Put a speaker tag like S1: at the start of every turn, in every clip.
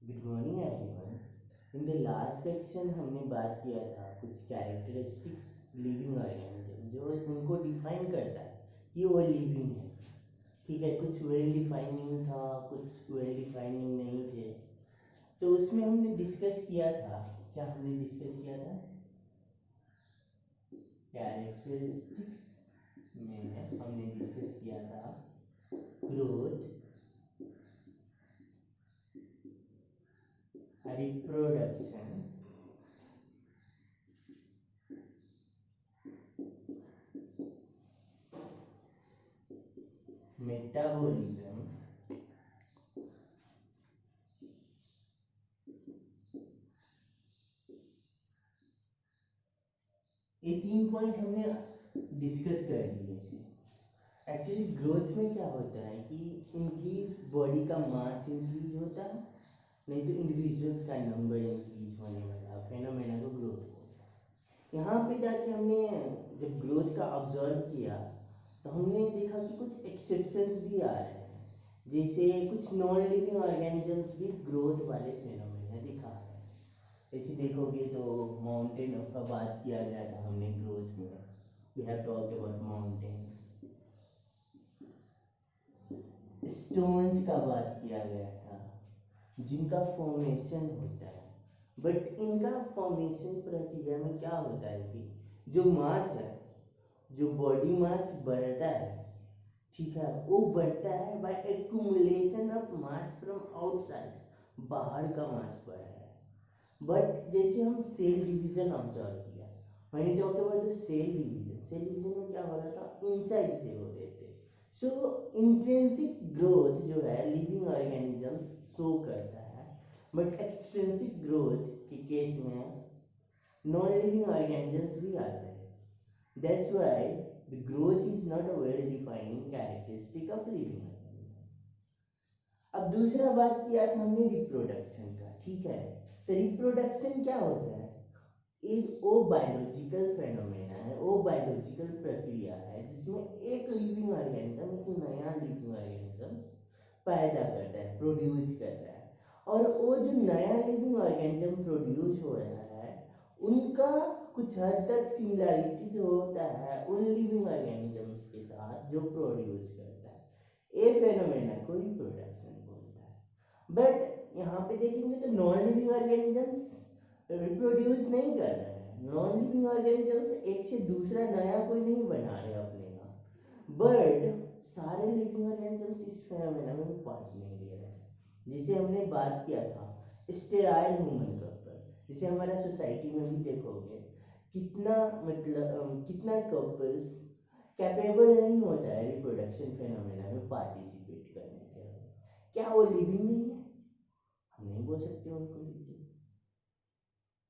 S1: Good morning everyone. In the last section हमने बात किया था कुछ कैरेक्टरिस्टिक्स लिविंग ऑर्गेनिज्म जो उनको डिफाइन करता है कि वो लिविंग है। ठीक है, कुछ वेल डिफाइनिंग था, कुछ वेल डिफाइनिंग नहीं थे। तो उसमें हमने डिस्कस किया था, क्या हमने डिस्कस किया था? कैरेक्टरिस्टिक्स में हमने डिस्कस किया था ग्रोथ, रिप्रोडक्शन, मेटाबॉलिज्म, ये 3 पॉइंट हमने डिस्कस कर लिए थे। एक्चुअली ग्रोथ में क्या होता है कि इंक्रीज बॉडी का मास इंक्रीज होता है, नहीं तो इंडिविजुअल्स का नंबर इंक्रीज होने वाला फेनोमेना को ग्रोथ बोलते हैं। यहाँ पे जाके हमने जब ग्रोथ का ऑब्जर्व किया तो हमने देखा कि कुछ एक्सेप्शंस भी आ रहे हैं, जैसे कुछ नॉन लिविंग ऑर्गेनिजम्स भी ग्रोथ वाले फेनोमेना दिखा रहे हैं। जैसे देखोगे तो माउंटेन का बात किया गया था हमने ग्रोथ में, we have talked about mountain. Stones का बात किया गया था जिनका फॉर्मेशन होता है, बट इनका फॉर्मेशन प्रक्रिया में क्या होता है कि जो मास है, जो बॉडी मास बढ़ता है, ठीक है, वो बढ़ता है by accumulation of mass from outside, बाहर का मास बढ़ रहा है। बट जैसे हम सेल डिवीजन ऑब्जर्व किया, when you talk about the cell division में क्या हो रहा था, इनसाइड से हो रहे थे। सो इंट्रिंसिक ग्रोथ जो है लिविंग ऑर्गेनिजम्स शो करता है, बट एक्सट्रिंसिक ग्रोथ के केस में नॉन लिविंग ऑर्गेनिजम्स भी आते हैं। That's why the growth is not a well defining characteristic of living organisms. अब दूसरा बात किया था हमने रिप्रोडक्शन का, ठीक है। तो रिप्रोडक्शन क्या होता है? एक वो बायोलॉजिकल फेनोमेना है, वो बायोलॉजिकल प्रक्रिया है जिसमें एक लिविंग ऑर्गेनिज्म एक नया लिविंग ऑर्गेनिज्म पैदा करता है, प्रोड्यूस कर रहा है। और वो जो नया लिविंग ऑर्गेनिज्म प्रोड्यूस हो रहा है उनका कुछ हद तक सिमिलैरिटीज होता है उन लिविंग ऑर्गेनिजम्स के साथ जो प्रोड्यूस करता है। ये फेनोमेना को रिप्रोडक्शन बोलता है। बट यहाँ पे देखेंगे तो नॉन लिविंग ऑर्गेनिजम्स रिप्रोड्यूस नहीं कर रहे हैं। नॉन लिविंग ऑर्गेनिजम्स एक से दूसरा नया कोई नहीं बना रहे अपने आप, बट सारे लिविंग ऑर्गेनिजम्स इस फेनोमेना में पार्ट नहीं ले रहे हैं। जिसे हमने बात किया था स्टेराइल ह्यूमन कपल, जिसे हमारा सोसाइटी में भी देखोगे कितना मतलब कितना कपल्स कैपेबल नहीं होता है रिप्रोडक्शन फेनोमेना में पार्टिसिपेट करने के लिए। क्या वो लिविंग नहीं है? हम नहीं बोल सकते उनको लिविंग,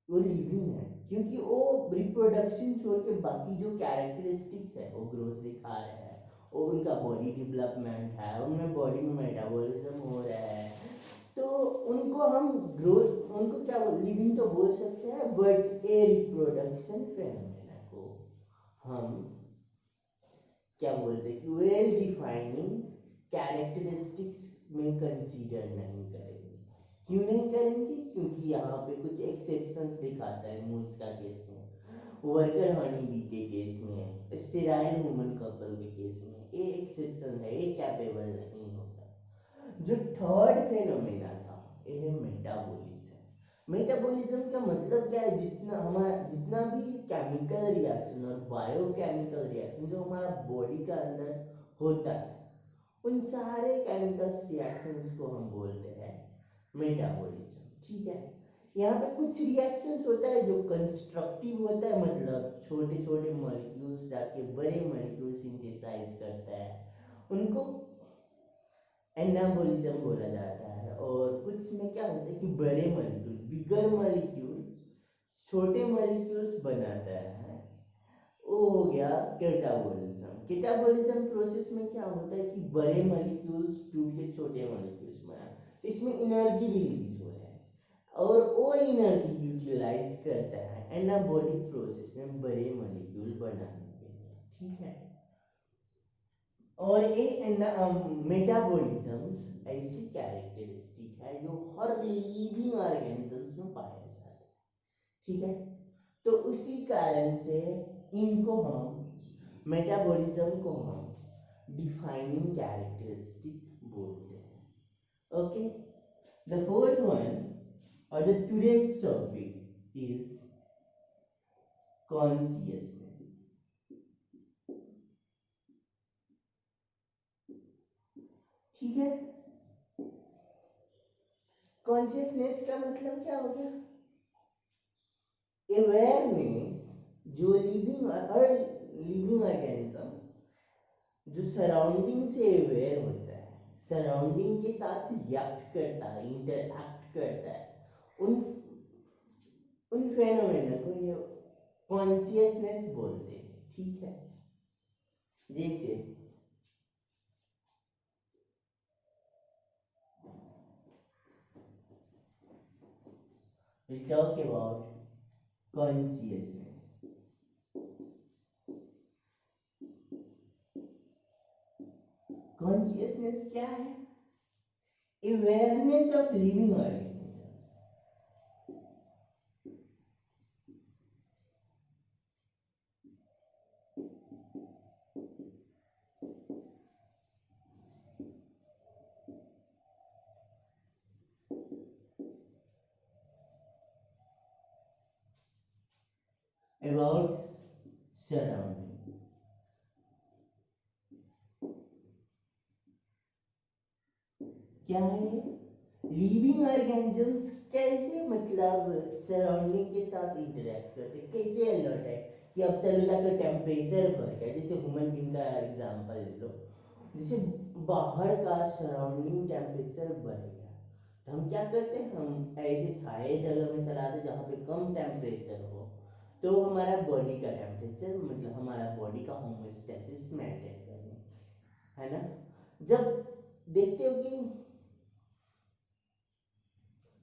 S1: वो लिविंग है क्योंकि वो रिप्रोडक्शन छोड़ के बाकी जो कैरेक्टरिस्टिक्स है वो ग्रोथ दिखा रहे हैं, वो उनका बॉडी डेवलपमेंट है, उनमें बॉडी में मेटाबॉलिज्म हो रहा है। तो उनको हम ग्रोथ, उनको क्या लिविंग तो बोल सकते हैं, बट ए रिप्रोडक्शन फेनोमेना को हम क्या बोलते हैं कि वेल डिफाइनिंग कैरेक्टरिस्टिक्स में कंसीडर नहीं करेंगे। क्यों नहीं करेंगे? क्योंकि यहाँ पे कुछ एक्सेप्शंस दिखाता है मूल्स का केस में, वर्कर हनी बी के केस में, स्टेराइल ह्यूमन कपल के केस में ये एक्सेप्शन है, ये कैपेबल नहीं होता। जो थर्ड फेनोमेना था ये है मेटाबॉलिज्म। मेटाबॉलिज्म का मतलब क्या है? जितना भी केमिकल रिएक्शन और बायोकेमिकल रिएक्शन जो हमारा बॉडी का अंदर होता है, उन सारे केमिकल्स रिएक्शंस को हम बोलते हैं मेटाबॉलिज्म, ठीक है। यहाँ पे कुछ रिएक्शंस होता है जो कंस्ट्रक्टिव होता है, मतलब छोटे छोटे मॉलिक्यूल्स जाके बड़े मॉलिक्यूल सिंथेसाइज करता है, उनको एनाबॉलिज्म बोला जाता है। और कुछ में क्या होता है कि बड़े मॉलिक्यूल, बिगर मॉलिक्यूल छोटे मॉलिक्यूल्स बनाता है, वो हो गया कैटाबॉलिज्म। कैटाबॉलिज्म प्रोसेस में क्या होता है कि बड़े मॉलिक्यूल्स टूट के छोटे मॉलिक्यूल्स बना, तो इसमें एनर्जी रिलीज हो रहा है और वो एनर्जी यूटिलाइज करता है एनाबॉलिक प्रोसेस में बड़े मॉलिक्यूल बनाने के लिए, ठीक है। और ये मेटाबॉलिज्म्स ऐसी कैरेक्टरिस्टिक है जो हर लिविंग ऑर्गेनिजम्स में पाया जाता है, ठीक है। तो उसी कारण से इनको हम मेटाबॉलिज्म को हम डिफाइनिंग कैरेक्टरिस्टिक बोलते हैं। ओके, द फोर्थ वन और the today's topic is consciousness. ठीक है, कॉन्शियसनेस का मतलब क्या हो गया? अवेयरनेस, जो हर लिविंग ऑर्गेनिज्म जो सराउंडिंग से अवेयर होता है, सराउंडिंग के साथ रिएक्ट करता है, इंटरएक्ट करता है, उन उन फेनोमेना को ये कॉन्शियसनेस बोलते हैं, ठीक है। जैसे we'll talk about consciousness. Consciousness क्या है? Awareness of living organisms. About surrounding. क्या है? लिविंग ऑर्गेनिजम्स कैसे मतलब सराउंडिंग के साथ इंटरेक्ट करते, कैसे अलर्ट है कि अब चलो जाकर टेम्परेचर बढ़ गया, जैसे ह्यूमन बीइंग का एग्जांपल ले लो, जैसे बाहर का सराउंडिंग टेम्परेचर बढ़ गया तो हम क्या करते हैं, हम ऐसे छाए जगह में चलाते जहाँ पे कम टेम्परेचर हो, तो हमारा बॉडी का टेम्परेचर मतलब हमारा बॉडी का होमोस्टेसिस मेंटेन करने, है ना। जब देखते हो कि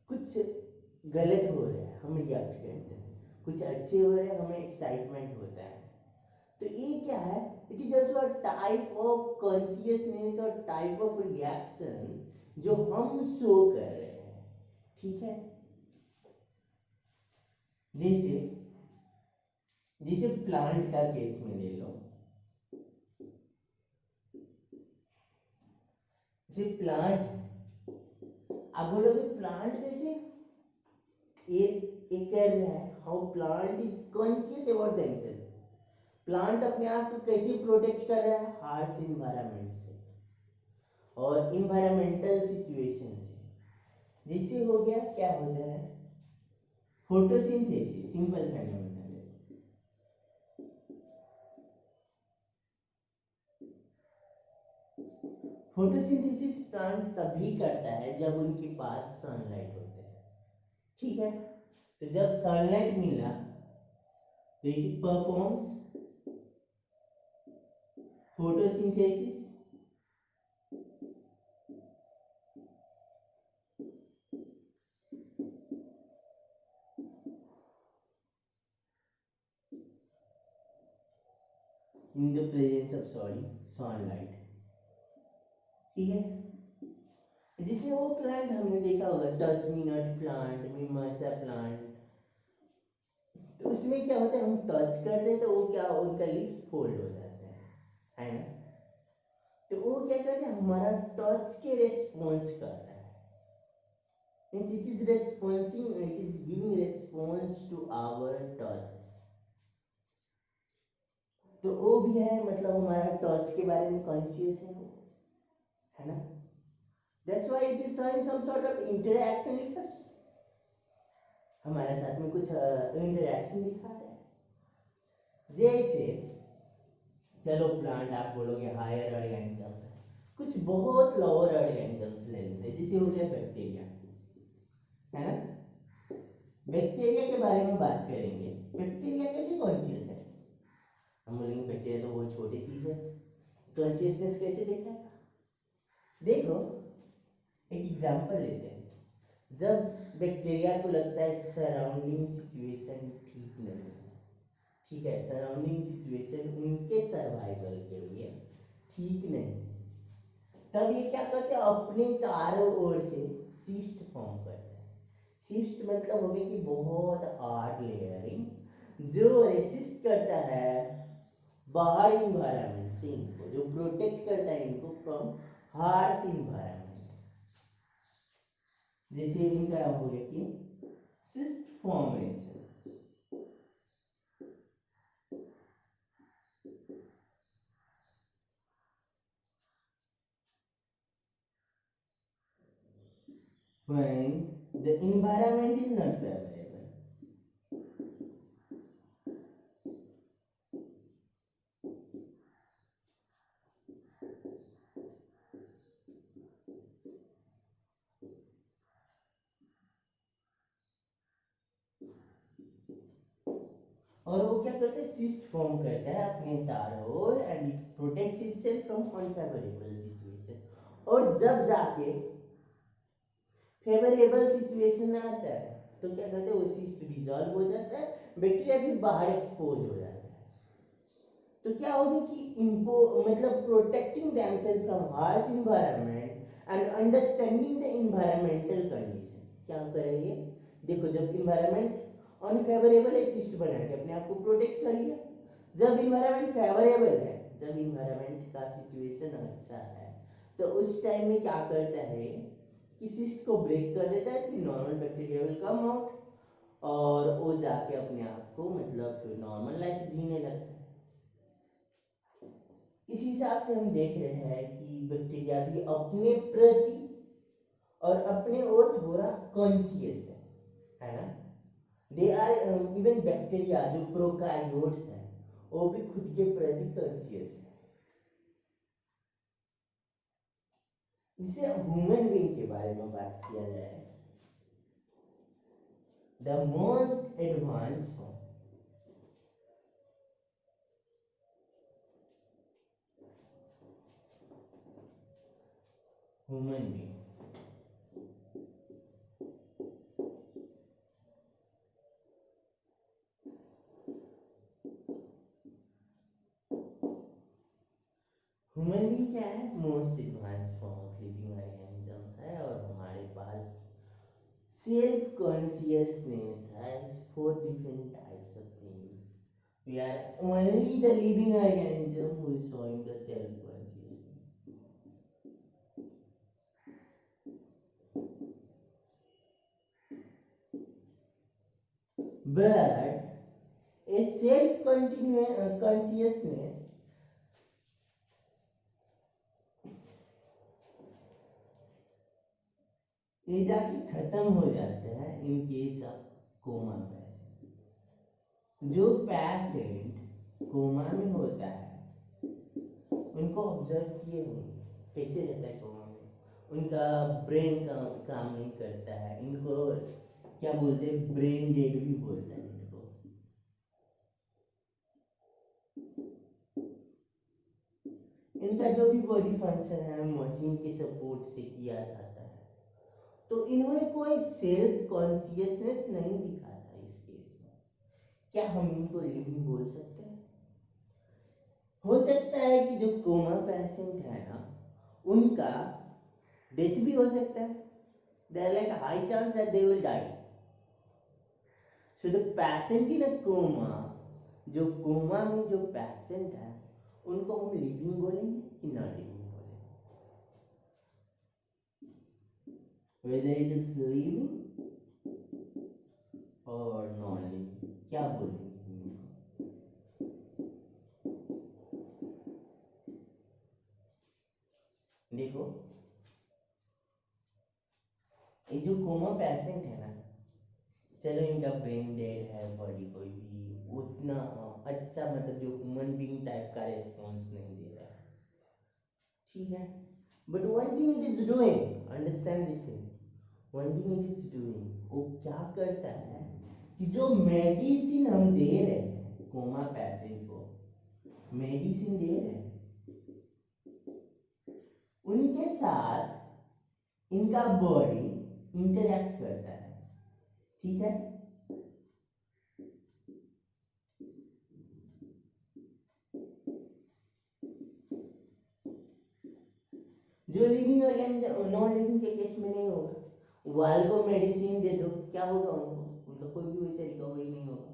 S1: कुछ गलत हो रहा है हम रिएक्ट करते हैं, कुछ अच्छे हो रहे हैं हमें एक्साइटमेंट होता है, तो ये क्या है, it is also a type of consciousness और टाइप ऑफ रिएक्शन जो हम शो कर रहे हैं, ठीक है। जैसे जैसे प्लांट का केस में ले लो, जैसे प्लांट, आप बोलोगे प्लांट कैसे ये कर रहा है, how plant is conscious about themselves, plant अपने आप को कैसे प्रोटेक्ट कर रहा है, हार्श इन्वायरमेंट से और इन्वायरमेंटल सिचुएशन से। जैसे हो गया, क्या होता है, फोटोसिंथेसिस, सिंपल फेनोमेना है। फोटोसिंथेसिस प्लांट तभी करता है जब उनके पास सनलाइट होता है, ठीक है। तो जब सनलाइट मिला तो it performs photosynthesis, in the presence of sunlight, ठीक है। जैसे वो प्लांट हमने देखा होगा, touch me not plant, mimosa plant, तो उसमें क्या होता है, हम टच करते हैं तो वो क्या, उनका लीव्स फोल्ड हो जाते हैं, है ना। तो वो क्या करते हैं, हमारा टच के रेस्पॉन्स कर रहा है, means it is responsing, it is giving response to our touch. तो वो भी है, मतलब हमारा टच के बारे में कॉन्शियस है वो, है ना। That's why it is showing some sort of interaction with us, हमारे साथ में कुछ इंटरैक्शन दिखा रहा है। जैसे चलो प्लांट आप बोलोगे हायर ऑर्गेनिजम्स, कुछ बहुत लोअर ऑर्गेनिजम्स ले लेते हैं, जैसे हो गया बैक्टीरिया, है ना। बैक्टीरिया के बारे में बात करेंगे, बैक्टीरिया कैसे कॉन्शियस है, हम बोलेंगे बैक्टीरिया तो बहुत छोटी चीज है, कॉन्शियसनेस कैसे देखा है। देखो एक एग्जांपल लेते हैं, जब बैक्टीरिया को लगता है सराउंडिंग सिचुएशन ठीक नहीं है, ठीक है, सराउंडिंग सिचुएशन उनके सर्वाइवल के लिए ठीक नहीं, तब ये क्या करते हैं, अपने चारों ओर से सिस्ट फॉर्म करता है। सिस्ट मतलब हो गया कि बहुत हार्ड लेयरिंग जो रेसिस्ट करता है बाहर इन्वायरमेंट से इनको, जो प्रोटेक्ट करता है इनको फ्रॉम हार्श इन्वायरमेंट। जैसे इनका हो गया कि cyst formation, when the environment is not favorable. और वो क्या करते हैं, सिस्ट फॉर्म करता है अपने चारों ओर and it protects itself from unfavourable situation. और जब जाके फेवरेबल सिचुएशन आता है तो क्या करते हैं, वो सिस्ट डिसॉल्व हो जाता है, बैक्टीरिया भी बाहर एक्सपोज हो जाता है। तो क्या होगा कि इनको मतलब protecting themselves from harsh environment and understanding the environmental condition. क्या करेंगे, देखो जब इन्वायरमेंट अनफेवरेबल है, सिस्ट बना के अपने आप को प्रोटेक्ट कर लिया। जब इन्वायरमेंट फेवरेबल है, जब इन्वायरमेंट का सिचुएशन अच्छा है, तो उस टाइम में क्या करता है कि सिस्ट को ब्रेक कर देता है, फिर normal bacteria will come out और वो जाके अपने आप को मतलब फिर नॉर्मल लाइफ जीने लगता है। इस हिसाब से हम देख रहे हैं कि बैक्टीरिया भी अपने प्रति और अपने और थोड़ा कॉन्शियस है ना। दे आर इवन बैक्टीरिया जो प्रोकार्योट्स हैं वो भी खुद के प्रति कॉन्शियस है। इसे ह्यूमन बीइंग के बारे में बात किया जाए, the most advance form, human being. Human being क्या है, most advance form of living organisms है और हमारे पास self consciousness has 4 different types of things. We are only the living organism who is showing the self consciousness. But a self consciousness ये जाके खत्म हो जाता है in case of coma patient. जो पेशेंट कोमा में होता है उनको ऑब्जर्व किए होंगे कैसे रहता है कोमा में, उनका ब्रेन काम नहीं करता है, इनको क्या बोलते हैं, ब्रेन डेड भी बोलते हैं इनको। इनका जो भी बॉडी फंक्शन है मशीन के सपोर्ट से किया जाता है। तो इन्होंने कोई सेल्फ कॉन्शियसनेस नहीं दिखाता इस केस में। क्या हम इनको लिविंग बोल सकते हैं? हो सकता है कि जो कोमा पेशेंट है ना उनका डेथ भी हो सकता है। There like high chance that they will die. So the patient in a coma, जो कोमा में जो पेशेंट है उनको हम लिविंग बोलेंगे कि नॉन लिविंग बोलेंगे? वेदर इट इज लिविंग और नॉन लिविंग, क्या बोलेंगे इनको? देखो ये जो कोमा पेशेंट है ना, चलो इनका ब्रेन डेड है, बॉडी कोई भी उतना अच्छा मतलब जो ह्यूमन बीइंग टाइप का रेस्पॉन्स नहीं दे रहा है, ठीक है। But one thing it is doing, understand this thing, one thing it is doing, वो क्या करता है कि जो मेडिसिन हम दे रहे हैं कोमा पेशेंट को, मेडिसिन दे रहे हैं, उनके साथ इनका बॉडी इंटरैक्ट करता है, ठीक है। जो लिविंग ऑर्गेनिज्म नॉन लिविंग के केस में नहीं होगा, वाल को मेडिसिन दे दो, क्या होगा उनको, उनका कोई भी वैसे रिकवरी नहीं होगा।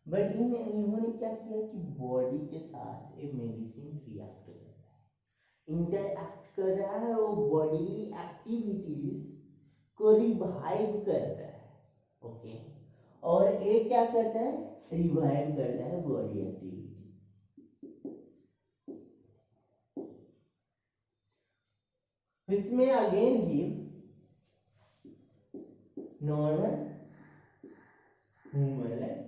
S1: बट इन्होंने क्या किया कि बॉडी के साथ एक मेडिसिन रिएक्ट कर रहा है, इंटरएक्ट कर रहा है, वो बॉडीली एक्टिविटीज को रिवाइव करता है। ओके, और एक क्या करता है, रिवाइव करता है बॉडी एक्टिविटी। इसमें again give normal human life.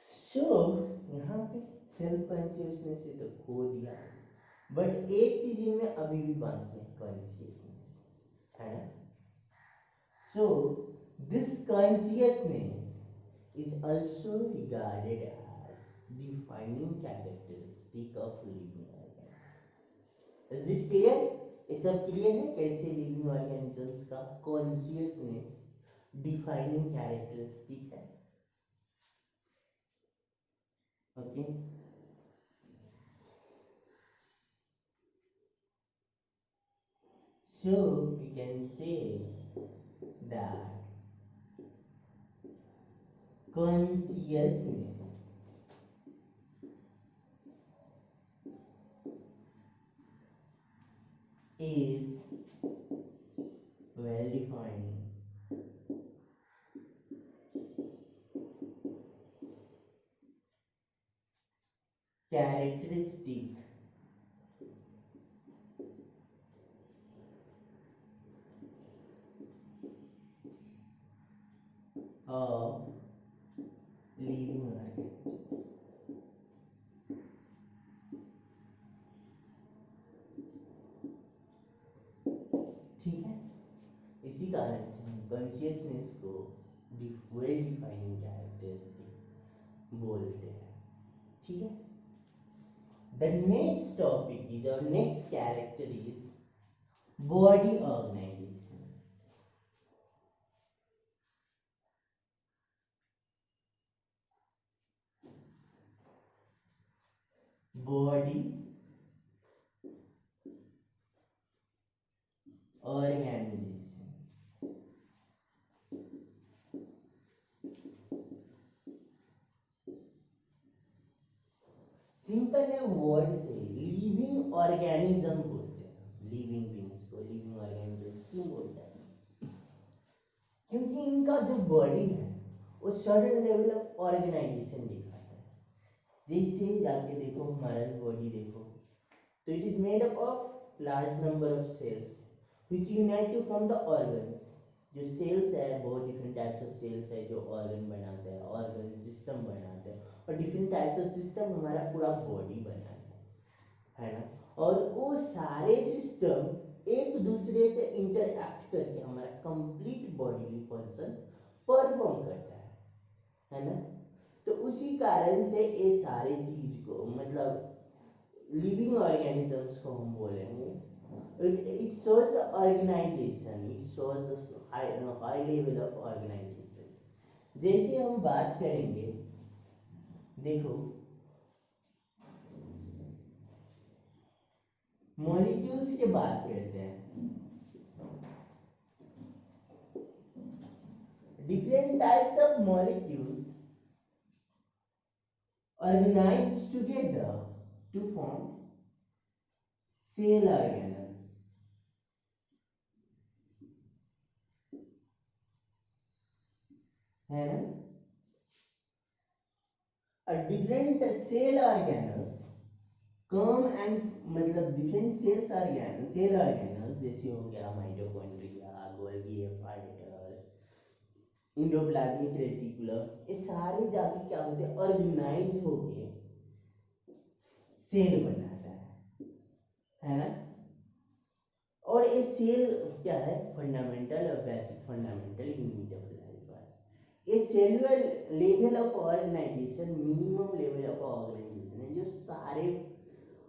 S1: So यहाँ पे सेल्फ कॉन्शियसनेस से तो खो दिया, बट एक चीज इनमें अभी भी बाकी है, कॉन्शियसनेस, है ना। So this consciousness is also regarded as defining characteristic of living organisms. Is it clear? ये सब क्लियर है कैसे लिविंग ऑर्गेनिजम्स का कॉन्शियसनेस डिफाइनिंग कैरेक्टरिस्टिक है। Okay, so we can say that consciousness is well defined characteristic of living organisms। ठीक है, इसी कारण से हम कॉन्शियसनेस को वेल डिफाइनिंग कैरेक्टरिस्टिक बोलते हैं। ठीक है, द नेक्स्ट टॉपिक इज और next character is body organisation. Body organisation simple है, वर्ड से लिविंग ऑर्गेनिज्म बोलते हैं, लिविंग बींग्स को लिविंग ऑर्गेनिजम्स क्यों बोलते हैं, क्योंकि इनका जो बॉडी है वो सर्टेन लेवल ऑफ ऑर्गेनाइजेशन दिखाता है। जैसे जाके देखो हमारा बॉडी देखो, तो it is made up of large number of cells which unite to form the organs. जो सेल्स है, बहुत डिफरेंट टाइप्स ऑफ सेल्स है जो ऑर्गन बनाते हैं, ऑर्गन सिस्टम बनाते हैं, और डिफरेंट टाइप्स ऑफ सिस्टम हमारा पूरा बॉडी बनाता है ना। और वो सारे सिस्टम एक दूसरे से इंटरएक्ट करके हमारा कंप्लीट बॉडीली फंक्शन परफॉर्म करता है ना। तो उसी कारण से ये सारे चीज को मतलब लिविंग ऑर्गेनिजम्स को हम बोलेंगे, it shows the organization, it shows the high level of organization। जैसे हम बात करेंगे, देखो मॉलिक्यूल्स की बात करते हैं, different types of molecules organize together to form cell organelles, है ना। different cell organelles come and मतलब different cell organelles जैसे हो गया mitochondria, Golgi apparatus, endoplasmic reticulum, ये सारे जाके क्या होते हैं, ऑर्गेनाइज होके सेल बनाता है ना। और ये सेल क्या है, फंडामेंटल और basic fundamental unit of life है। ये cellular level of organisation minimum level of organisation है जो सारे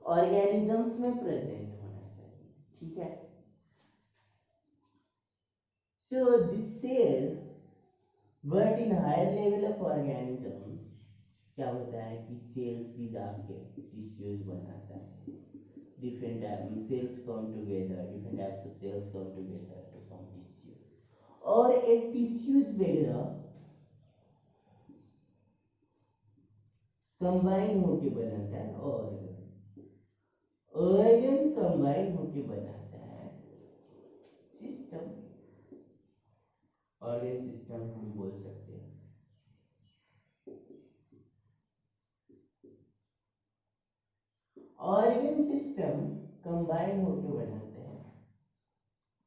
S1: ऑर्गेनिजम्स में प्रेजेंट होना चाहिए। ठीक है, so this cell but in higher level of organisms क्या होता है कि सेल्स भी जाके टिश्यूज बनाता है। Different type cells come together, different types of cells come together to form tissue. और एक टिश्यूज वगैरह कंबाइन होके बनाता है ऑर्गन, ऑर्गन कंबाइन होके बनाता है सिस्टम, ऑर्गन सिस्टम हम बोल सकते हैं। ऑर्गन सिस्टम कंबाइन होके बनाते हैं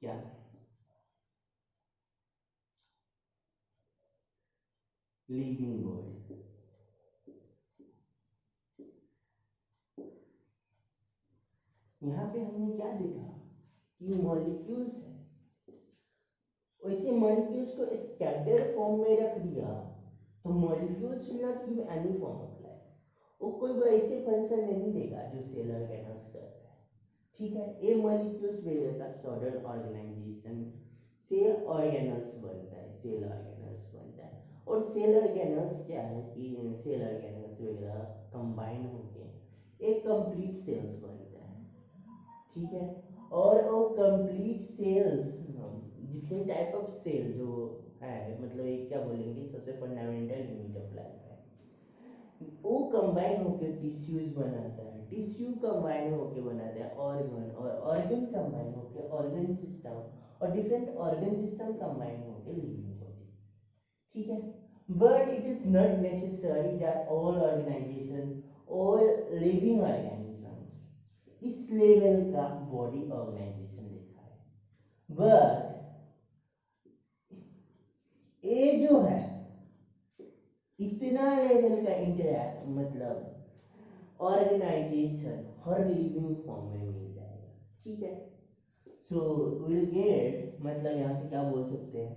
S1: क्या, लिविंग बॉडी। यहाँ पे हमने क्या देखा कि मॉलिक्यूल्स है, वैसे मॉलिक्यूल्स को स्कैटर्ड फॉर्म में रख दिया तो molecules will not give any form of life, वो कोई वैसे फंक्शन नहीं देगा जो सेल ऑर्गेनल्स करता है। ठीक है, ये मॉलिक्यूल्स वगैरह का सडन ऑर्गेनाइजेशन से ऑर्गेनल्स बनता है, सेल ऑर्गेनल्स बनता है। और सेल ऑर्गेनल्स क्या है कि सेल ऑर्गेनल्स वगैरह कंबाइन होके एक कंप्लीट सेल्स बनता है। ठीक है, और वो complete cells different type of cell जो है, मतलब एक क्या बोलेंगे सबसे फंडामेंटल यूनिट ऑफ लाइफ है, वो कंबाइन होकर टिश्यूज बनाता है, टिश्यू कंबाइन होकर बनाता है ऑर्गन, और ऑर्गन कंबाइन होकर ऑर्गन सिस्टम, और डिफरेंट ऑर्गन सिस्टम कंबाइन होकर लिविंग बॉडी। ठीक है, but it is not necessary that all organisation, all living organisms इस लेवल का बॉडी ऑर्गेनाइजेशन देखा है। बट ये जो है इतना लेवल का इंटरैक्ट मतलब ऑर्गेनाइजेशन हर लिविंग फॉर्म में मिल जाएगा। ठीक है, सो विल गेट, मतलब यहाँ से क्या बोल सकते हैं,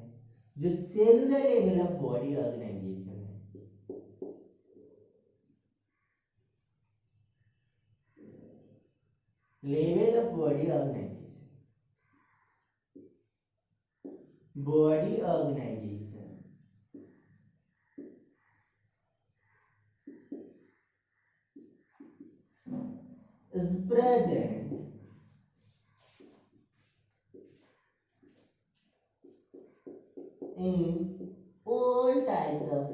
S1: जो cellular level of body organisation है, level of body organisation, body organization is present in all types of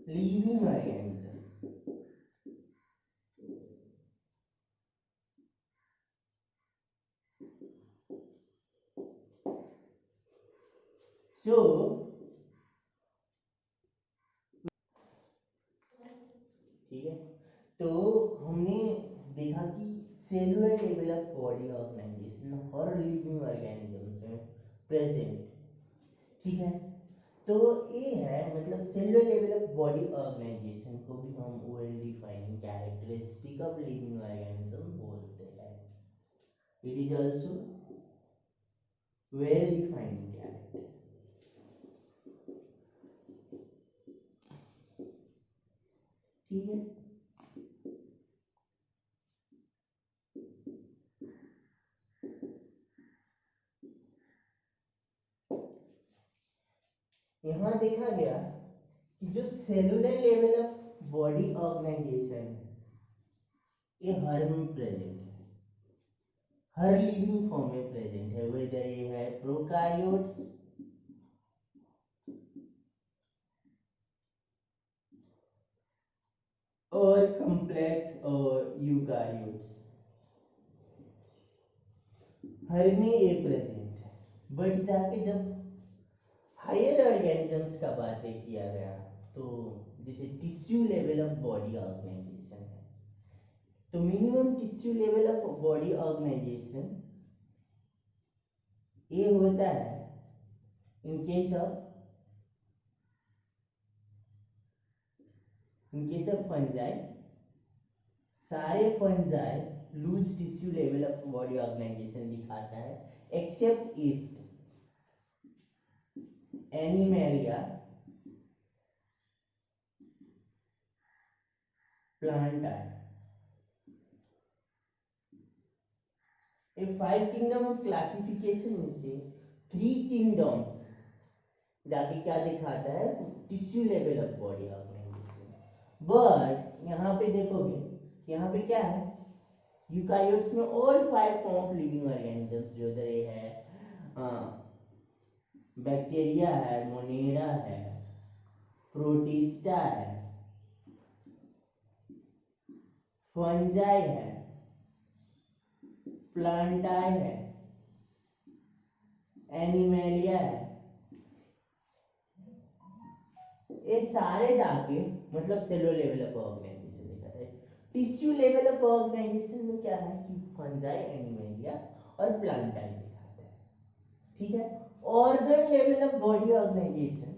S1: living organisms. So ठीक है, तो हमने देखा कि cellular level of body organisation हर लिविंग ऑर्गेनिजम्स में प्रेजेंट। ठीक है, तो ये है मतलब cellular level of body organisation को भी हम well defining characteristic of living organism बोलते हैं। It is also well defining character. ठीक है, यहाँ देखा गया कि जो cellular level of body organisation है ये हर में प्रेजेंट है, हर लिविंग फॉर्म में प्रेजेंट है, वेदर ये है प्रोकारियोट्स और कॉम्प्लेक्स और यूकारियोट्स, हर में ये प्रेजेंट है। बट जाके जब हायर ऑर्गेनिजम्स का बातें किया गया तो जैसे tissue level of body organisation है, तो minimum tissue level of body organisation ये होता है इन केस ऑफ फंजाई, सारे fungi loose tissue level of body organisation दिखाता है एक्सेप्ट ईस्ट, एनिमेलिया, प्लांटा। ये 5 किंगडम ऑफ क्लासिफिकेशन में से थ्री किंगडम्स जाके क्या दिखाता है, tissue level of body organisation. But यहाँ पे देखोगे, यहाँ पे क्या है, यूकारियोट्स में all 5 form of living organisms जो इधर ये है, बैक्टीरिया है, मोनेरा है, प्रोटिस्टा है, फंजाई है, प्लांटाई है, एनिमेलिया है, ये सारे जाके मतलब सेलुलर लेवल ऑफ ऑर्गेनाइजेशन दिखाता है। टिश्यू लेवल ऑफ ऑर्गेनाइजेशन में क्या है कि फंजाई, एनिमेलिया और प्लांटाई दिखाता है, ठीक है। Organ level of body organisation,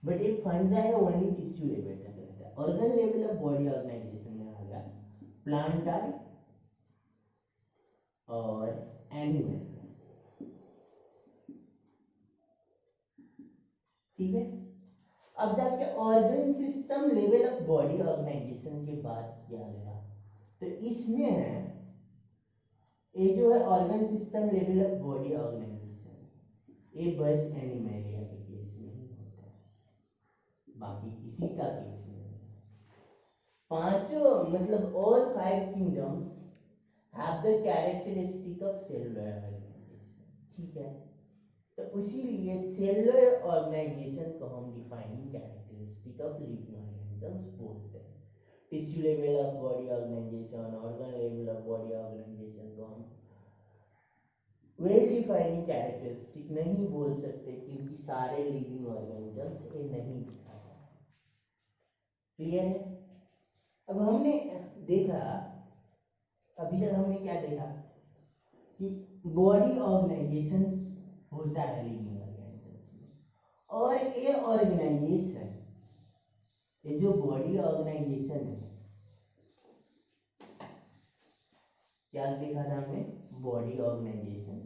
S1: but ये फंजाई ओनली टिश्यू लेवल तक रहता है। Organ level of body organisation में आ गया प्लांटाई और एनिमेलिया, ठीक है। अब जाके organ system level of body organisation की बात किया गया, तो इसमें है ये जो है organ system level of body organisation, ये बस एनिमेलिया के केस में ही होता है, बाकी किसी का केस में नहीं। पांचों मतलब all 5 kingdoms have the characteristic of cellular organisation, ठीक है। तो इसीलिए सेलुलर ऑर्गेनाइजेशन को हम defining characteristic of living organisms बोलते हैं। Tissue level of body organisation, organ level of body organisation को हम वेल डिफाइनिंग कैरेक्टरिस्टिक नहीं बोल सकते, क्योंकि सारे लिविंग ऑर्गेनिजम्स ये नहीं दिखाता। क्लियर है। अब हमने देखा, अभी तक हमने क्या देखा कि बॉडी ऑर्गेनाइजेशन होता है लिविंग ऑर्गेनिजम्स में, और ये ऑर्गेनाइजेशन, ये जो बॉडी ऑर्गेनाइजेशन है, क्या देखा था हमने, बॉडी ऑर्गेनाइजेशन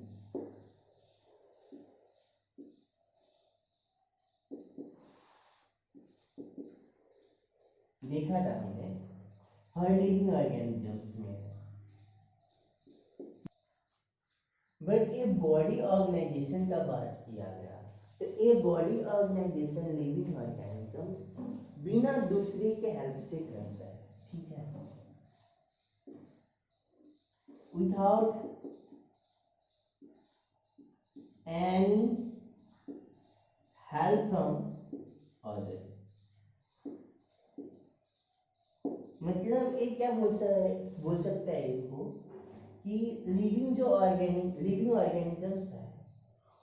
S1: देखा था हमने हर लिविंग ऑर्गेनिजम्स में, बट ये बॉडी ऑर्गेनाइजेशन का बात किया गया, तो ये बॉडी ऑर्गेनाइजेशन लिविंग ऑर्गेनिज्म बिना दूसरे के हेल्प से करता है, ठीक है, without any help from other. मतलब ये क्या बोल सकता है इनको कि लिविंग ऑर्गेनिजम्स है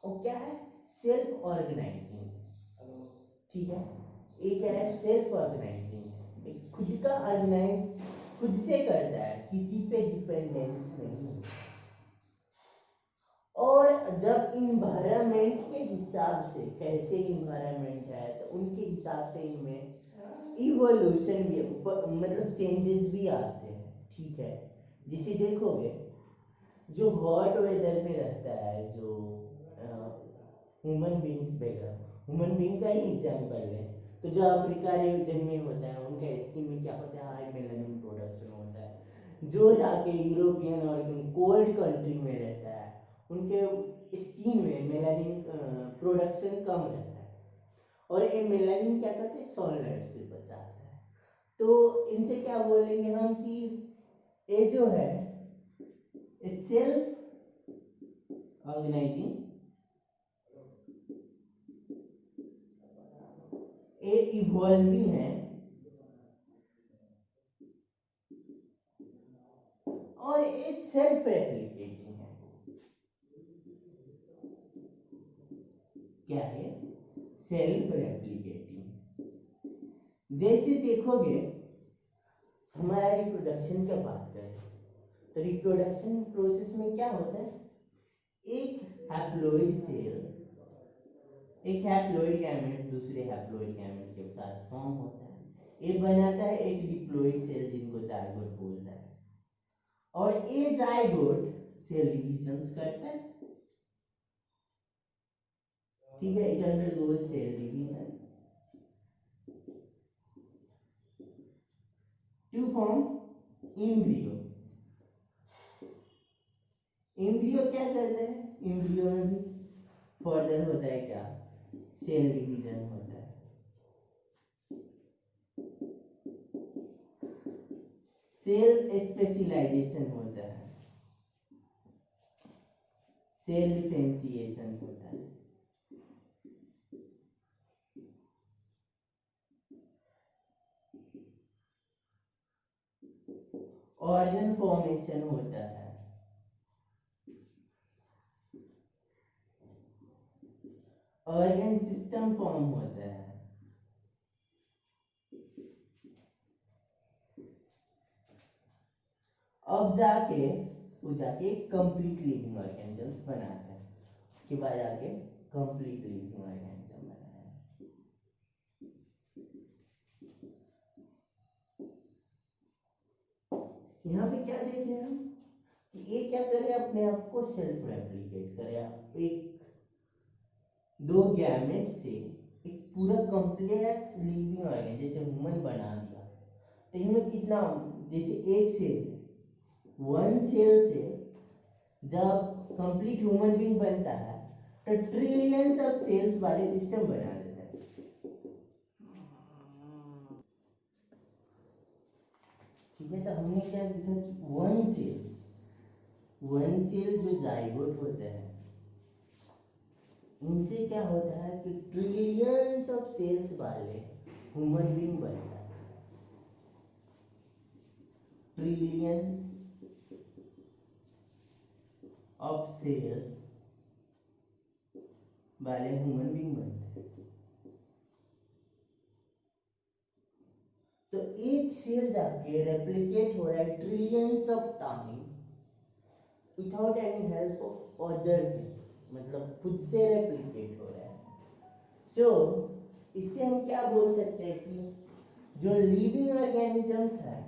S1: वो क्या है, सेल्फ ऑर्गेनाइजिंग, ठीक है। ये क्या है, सेल्फ ऑर्गेनाइजिंग, खुद का ऑर्गेनाइज खुद से करता है, किसी पे डिपेंडेंस नहीं है। और जब इन्वायरमेंट के हिसाब से, कैसे इन्वायरमेंट है तो उनके हिसाब से इनमें इवोल्यूशन भी मतलब चेंजेस भी आते हैं, ठीक है। जिसे देखोगे जो हॉट वेदर में रहता है, जो human beings background, human being का ही एग्जाम्पल है, तो जो अफ्रीका रीजन में होता है उनका स्किन में क्या होता है, हाई मेलानिन प्रोडक्शन होता है। जो जाके यूरोपियन और कोल्ड कंट्री में रहता है उनके स्किन में मेलानिन प्रोडक्शन कम रहता है, और ये मेलानिन क्या करते हैं, सनलाइट से बचाता है। तो इनसे क्या बोलेंगे हम कि ये जो है सेल्फ ऑर्गेनाइजिंग, ये इवॉल्विंग है और ये सेल्फ रेप्लिकेटिंग है। क्या है, सेल्फ रेप्लिकेटिंग। जैसे देखोगे हमारा रिप्रोडक्शन का बात करें तो रिप्रोडक्शन प्रोसेस में क्या होता है, एक हैप्लॉइड सेल, एक हैप्लॉइड गैमेट दूसरे हैप्लॉइड गैमेट के साथ फॉर्म होता है, ये बनाता है एक डिप्लॉइड सेल जिनको जाइगोट बोलता है, और ये जाइगोट सेल डिविजन्स करता है, ठीक है, it undergoes cell division to form embryo. Embryo क्या करता है, एम्ब्रियो में भी फर्दर होता है क्या, सेल डिवीजन होता है, सेल स्पेशलाइजेशन होता है, सेल डिफरेंशिएशन होता है, ऑर्गन फॉर्मेशन होता है, ऑर्गन सिस्टम फॉर्म होता है, अब जाके कंप्लीट लिविंग ऑर्गेनिजम्स बनाते हैं, उसके बाद आके कंप्लीट लिविंग ऑर्गेनिज्म बनाया है। यहाँ पे क्या देख रहे हैं हम कि ये क्या कर रहे हैं, अपने आप को सेल्फ रेप्लिकेट कर रहे हैं, एक दो गैमेट से एक पूरा कॉम्प्लेक्स लिविंग ऑर्गेन जैसे ह्यूमन बना दिया। तो इनमें कितना, जैसे एक सेल, वन सेल से जब कंप्लीट ह्यूमन बीइंग बनता है तो ट्रिलियंस ऑफ सेल्स वाले सिस्टम बना देता है। ठीक है, तो हमने क्या लिखा कि वन सेल जो जाइगोट होते हैं, इनसे क्या होता है कि ट्रिलियंस ऑफ सेल्स वाले ह्यूमन बीइंग बन जाते हैं, ट्रिलियंस ऑफ सेल्स वाले ह्यूमन बीइंग बनते हैं। तो एक सेल जाके रेप्लिकेट हो रहा है trillions of time without any help of other things, मतलब खुद से रेप्लिकेट हो रहा है। सो इससे हम क्या बोल सकते हैं कि जो लिविंग ऑर्गेनिजम्स है,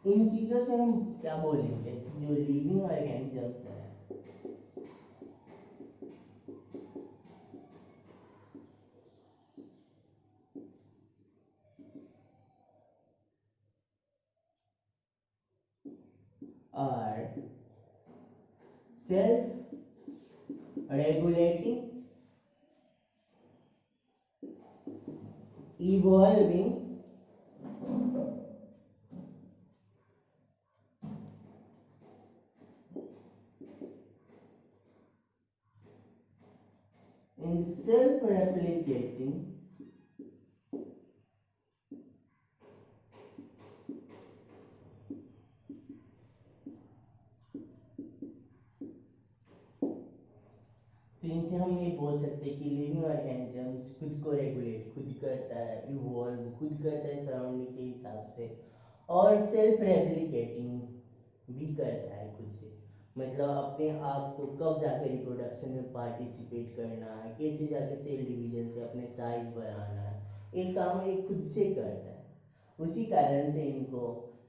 S1: इन चीजों से हम क्या बोलेंगे, जो लिविंग ऑर्गेनिजम्स है are self-regulating, evolving, and self-replicating तो इनसे हम ये बोल सकते हैं कि लिविंग ऑर्गेनिजम्स खुद को रेगुलेट खुद करता है, इवॉल्व खुद करता है सराउंडिंग के हिसाब से, और सेल्फ रेप्लिकेटिंग भी करता है खुद से, मतलब अपने आप को कब जाके रिप्रोडक्शन में पार्टिसिपेट करना है, कैसे जाके सेल डिवीजन से अपने साइज बढ़ाना है, एक काम ये खुद से करता है। उसी कारण से इनको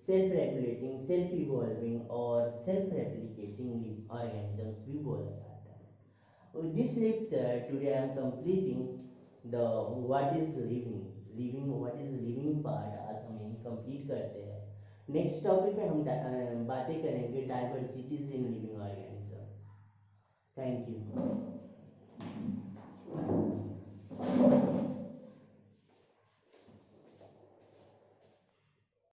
S1: सेल्फ रेगुलेटिंग, सेल्फ इवॉल्विंग और सेल्फ रेप्लिकेटिंग ऑर्गेनिजम्स भी बोला जाता है। With this lecture, today I am completing the what is what is living part, आज हम यही कंप्लीट करते हैं। नेक्स्ट टॉपिक में हम बातें करेंगे diversities in living organisms. Thank you.